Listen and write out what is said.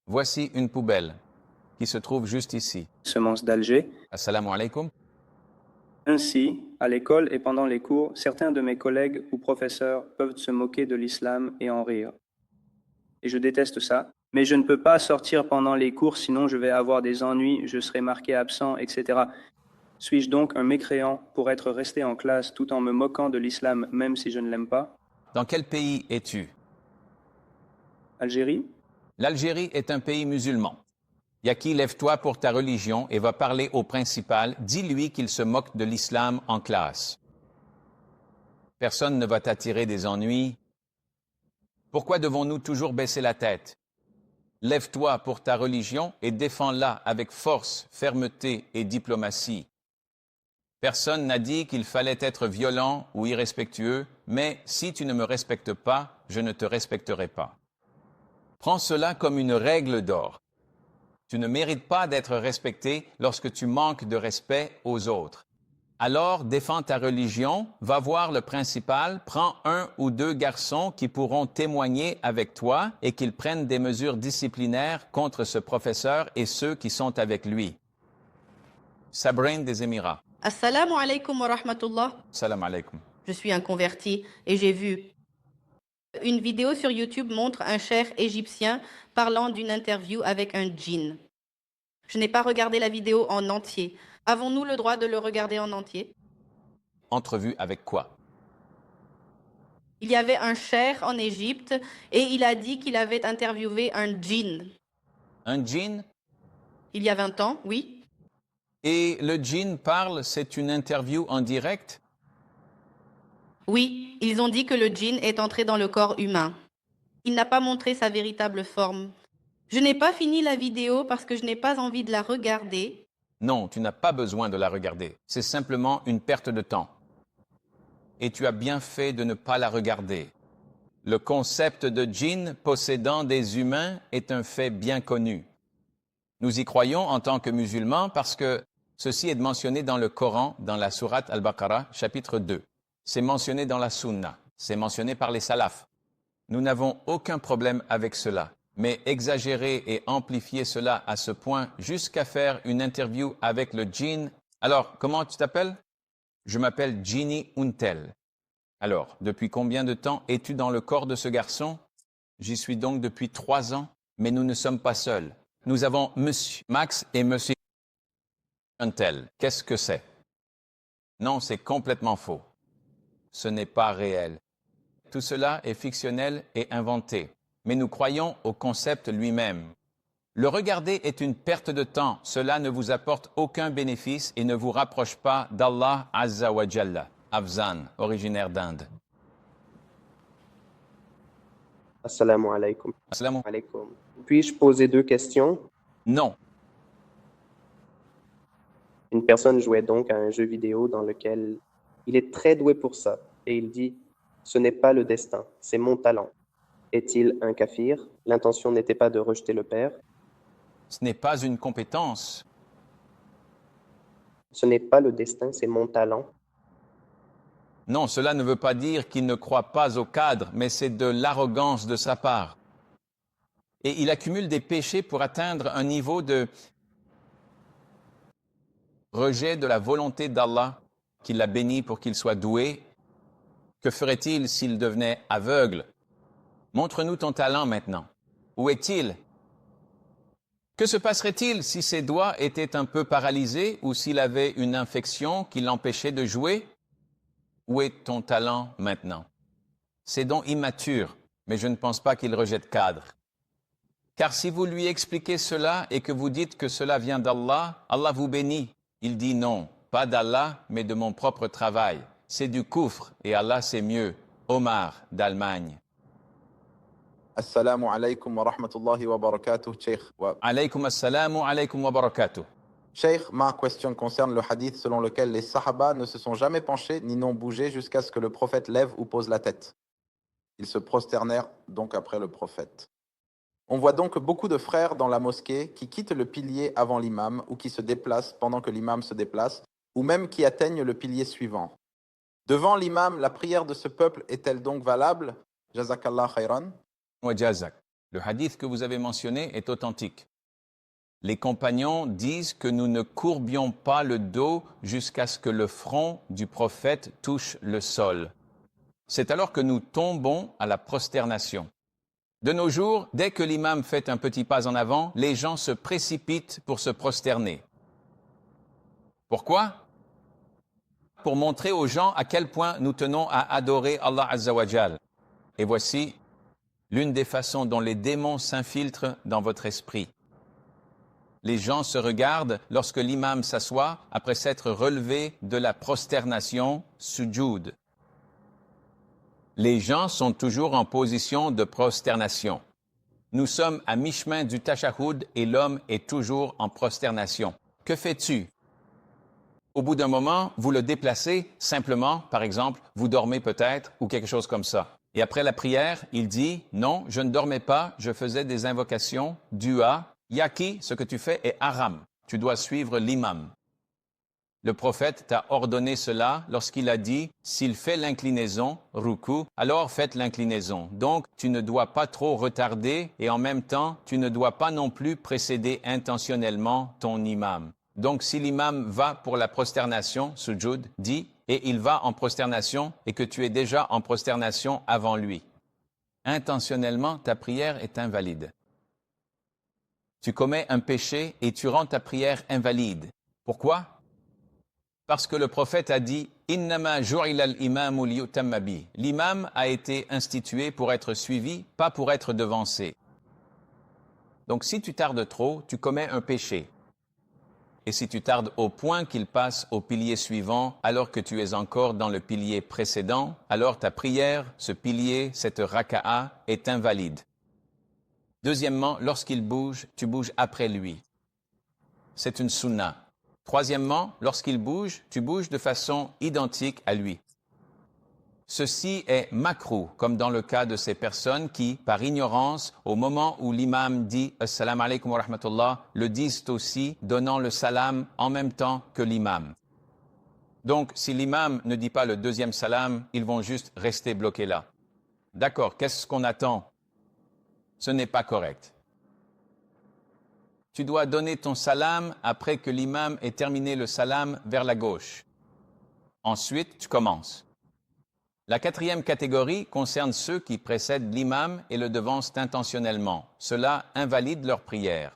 Voici une poubelle qui se trouve juste ici. Semences d'Alger. Assalamu alaikum. Ainsi, à l'école et pendant les cours, certains de mes collègues ou professeurs peuvent se moquer de l'islam et en rire. Et je déteste ça. Mais je ne peux pas sortir pendant les cours, sinon je vais avoir des ennuis, je serai marqué absent, etc. Suis-je donc un mécréant pour être resté en classe tout en me moquant de l'islam même si je ne l'aime pas? Dans quel pays es-tu? Algérie? L'Algérie est un pays musulman. Yaki, lève-toi pour ta religion et va parler au principal. Dis-lui qu'il se moque de l'islam en classe. Personne ne va t'attirer des ennuis. Pourquoi devons-nous toujours baisser la tête? Lève-toi pour ta religion et défends-la avec force, fermeté et diplomatie. Personne n'a dit qu'il fallait être violent ou irrespectueux, mais si tu ne me respectes pas, je ne te respecterai pas. Prends cela comme une règle d'or. Tu ne mérites pas d'être respecté lorsque tu manques de respect aux autres. Alors, défends ta religion, va voir le principal, prends un ou deux garçons qui pourront témoigner avec toi et qu'ils prennent des mesures disciplinaires contre ce professeur et ceux qui sont avec lui. Sabrine des Émirats. Assalamu alaikum wa rahmatullah. Salam alaikum. Je suis un converti et j'ai vu une vidéo sur YouTube montre un cheikh égyptien parlant d'une interview avec un djinn. Je n'ai pas regardé la vidéo en entier. Avons-nous le droit de le regarder en entier? Entrevue avec quoi? Il y avait un cheikh en Égypte et il a dit qu'il avait interviewé un djinn. Un djinn? Il y a 20 ans, oui. Et le djinn parle, c'est une interview en direct? Oui, ils ont dit que le djinn est entré dans le corps humain. Il n'a pas montré sa véritable forme. Je n'ai pas fini la vidéo parce que je n'ai pas envie de la regarder. Non, tu n'as pas besoin de la regarder. C'est simplement une perte de temps. Et tu as bien fait de ne pas la regarder. Le concept de djinn possédant des humains est un fait bien connu. Nous y croyons en tant que musulmans parce que ceci est mentionné dans le Coran, dans la sourate Al-Baqarah, chapitre 2. C'est mentionné dans la Sunna, c'est mentionné par les salafs. Nous n'avons aucun problème avec cela, mais exagérer et amplifier cela à ce point jusqu'à faire une interview avec le djinn. Alors, comment tu t'appelles? Je m'appelle Jinni Untel. Alors, depuis combien de temps es-tu dans le corps de ce garçon? J'y suis donc depuis 3 ans, mais nous ne sommes pas seuls. Nous avons Monsieur Max et Monsieur Untel. Qu'est-ce que c'est? Non, c'est complètement faux. Ce n'est pas réel. Tout cela est fictionnel et inventé, mais nous croyons au concept lui-même. Le regarder est une perte de temps, cela ne vous apporte aucun bénéfice et ne vous rapproche pas d'Allah Azza wa Jalla. Afzan, originaire d'Inde. Assalamu alaikum. Assalamu Alaikum. Puis-je poser 2 questions? Non. Une personne jouait donc à un jeu vidéo dans lequel il est très doué pour ça et il dit « Ce n'est pas le destin, c'est mon talent ». Est-il un kafir? L'intention n'était pas de rejeter le père. Ce n'est pas une compétence. Ce n'est pas le destin, c'est mon talent. Non, cela ne veut pas dire qu'il ne croit pas au cadre, mais c'est de l'arrogance de sa part. Et il accumule des péchés pour atteindre un niveau de rejet de la volonté d'Allah, qui l'a béni pour qu'il soit doué. Que ferait-il s'il devenait aveugle? Montre-nous ton talent maintenant. Où est-il? Que se passerait-il si ses doigts étaient un peu paralysés ou s'il avait une infection qui l'empêchait de jouer? Où est ton talent maintenant? C'est donc immature, mais je ne pense pas qu'il rejette cadre. Car si vous lui expliquez cela et que vous dites que cela vient d'Allah, Allah vous bénit. Il dit non, pas d'Allah, mais de mon propre travail. C'est du koufr et Allah c'est mieux. Omar d'Allemagne. Assalamu alaikum wa rahmatullahi wa barakatuh, Sheikh. Alaykum assalamu alaykum wa barakatuh. Sheikh, ma question concerne le hadith selon lequel les sahaba ne se sont jamais penchés ni n'ont bougé jusqu'à ce que le prophète lève ou pose la tête. Ils se prosternèrent donc après le prophète. On voit donc beaucoup de frères dans la mosquée qui quittent le pilier avant l'imam ou qui se déplacent pendant que l'imam se déplace ou même qui atteignent le pilier suivant. Devant l'imam, la prière de ce peuple est-elle donc valable? Jazakallah khayran. Wa jazak. Le hadith que vous avez mentionné est authentique. Les compagnons disent que nous ne courbions pas le dos jusqu'à ce que le front du prophète touche le sol. C'est alors que nous tombons à la prosternation. De nos jours, dès que l'imam fait un petit pas en avant, les gens se précipitent pour se prosterner. Pourquoi? Pour montrer aux gens à quel point nous tenons à adorer Allah Azza wa Jal. Et voici l'une des façons dont les démons s'infiltrent dans votre esprit. Les gens se regardent lorsque l'imam s'assoit après s'être relevé de la prosternation sujoud. Les gens sont toujours en position de prosternation. Nous sommes à mi-chemin du tashahhud et l'homme est toujours en prosternation. Que fais-tu? Au bout d'un moment, vous le déplacez simplement, par exemple, vous dormez peut-être ou quelque chose comme ça. Et après la prière, il dit « Non, je ne dormais pas, je faisais des invocations, dua, yaki, ce que tu fais est haram. Tu dois suivre l'imam. » Le prophète t'a ordonné cela lorsqu'il a dit « S'il fait l'inclinaison, ruku, alors faites l'inclinaison. » Donc, tu ne dois pas trop retarder et en même temps, tu ne dois pas non plus précéder intentionnellement ton imam. Donc, si l'imam va pour la prosternation, sujud, dis, et il va en prosternation et que tu es déjà en prosternation avant lui. Intentionnellement, ta prière est invalide. Tu commets un péché et tu rends ta prière invalide. Pourquoi? Parce que le prophète a dit « Innama ju'ila al-imamu liyutamma bi » L'imam a été institué pour être suivi, pas pour être devancé. Donc si tu tardes trop, tu commets un péché. Et si tu tardes au point qu'il passe au pilier suivant alors que tu es encore dans le pilier précédent, alors ta prière, ce pilier, cette raka'a est invalide. Deuxièmement, lorsqu'il bouge, tu bouges après lui. C'est une sunna. Troisièmement, lorsqu'il bouge, tu bouges de façon identique à lui. Ceci est makrou, comme dans le cas de ces personnes qui, par ignorance, au moment où l'imam dit « Assalamu alaikum wa rahmatullah », le disent aussi, donnant le salam en même temps que l'imam. Donc, si l'imam ne dit pas le deuxième salam, ils vont juste rester bloqués là. D'accord, qu'est-ce qu'on attend? Ce n'est pas correct. Tu dois donner ton salam après que l'imam ait terminé le salam vers la gauche. Ensuite, tu commences. La quatrième catégorie concerne ceux qui précèdent l'imam et le devancent intentionnellement. Cela invalide leur prière.